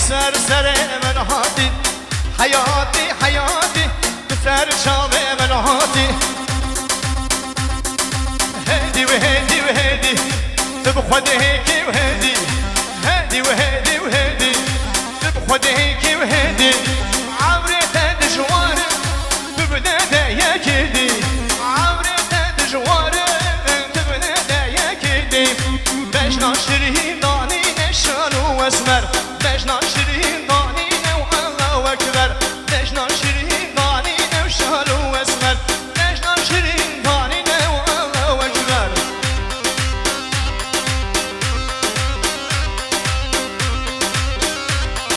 سر سر من هاتی حياتي حياتي بسر شام من هاتی هدي وهدي وهدي بخد هيك وهدي هدي وهدي وهدي بخد هيك وهدي عمري دجوار ببدا دايا كدي عمري دجوار ببدا دايا كدي باش ناشي